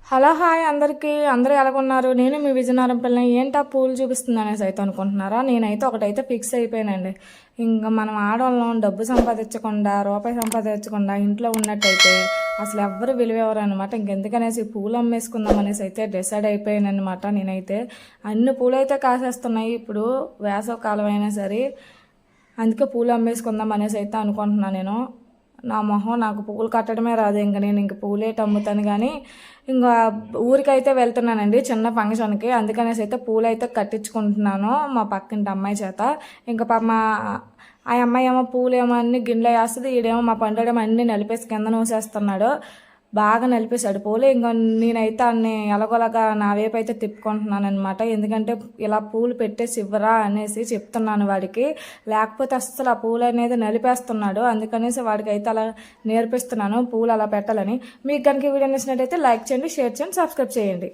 Hello hi అందరూ ఎలాగున్నారు? నేను మీ విజయనగరం పిల్లని. ఏంటా పూలు చూపిస్తుంది అనేసి అయితే అనుకుంటున్నారా? నేనైతే ఒకటైతే ఫిక్స్ అయిపోయానండి. ఇంకా మనం ఆడవాళ్ళం డబ్బు సంపాదించకుండా రూపాయి సంపాదించకుండా ఇంట్లో ఉన్నట్టయితే అసలు ఎవ్వరు విలువెవరు అనమాట. ఇంకెందుకనేసి పూలు అమ్మేసుకుందాం అనేసి అయితే డిసైడ్ అయిపోయాను అనమాట. నేనైతే అన్ని పూలు అయితే కాసేస్తున్నాయి ఇప్పుడు వేసవ కాలం అయినా సరే, అందుకే పూలు అమ్మేసుకుందాం అనేసి అయితే అనుకుంటున్నాను నేను. నా మొహం నాకు పువ్వులు కట్టడమే రాదు. నేను ఇంక పూలేటి అమ్ముతాను కానీ ఇంకా ఊరికైతే వెళ్తున్నానండి చిన్న ఫంక్షన్కి. అందుకనేసి అయితే పూలు అయితే కట్టించుకుంటున్నాను మా పక్కింటి అమ్మాయి చేత. ఇంకా మా ఆ అమ్మాయి ఏమో పూలు ఏమో అన్ని గిన్నెలో వేస్తుంది, ఈడేమో మా పండుగ అన్నీ నలిపేసి కింద నూసేస్తున్నాడు. బాగా నలిపేశాడు పూలు. ఇంకా నేనైతే అన్ని ఎలాగోలాగా నా వైపు అయితే తిప్పుకుంటున్నాను అనమాట. ఎందుకంటే ఇలా పూలు పెట్టేసి ఇవ్వరా అనేసి చెప్తున్నాను వాడికి. లేకపోతే అస్సలు ఆ పూలు అనేది నలిపేస్తున్నాడు. అందుకనేసి వాడికి అయితే అలా నేర్పిస్తున్నాను పూలు అలా పెట్టాలని. మీకు కనుక వీడియో నచ్చినట్టయితే లైక్ చేయండి, షేర్ చేయండి, సబ్స్క్రైబ్ చేయండి.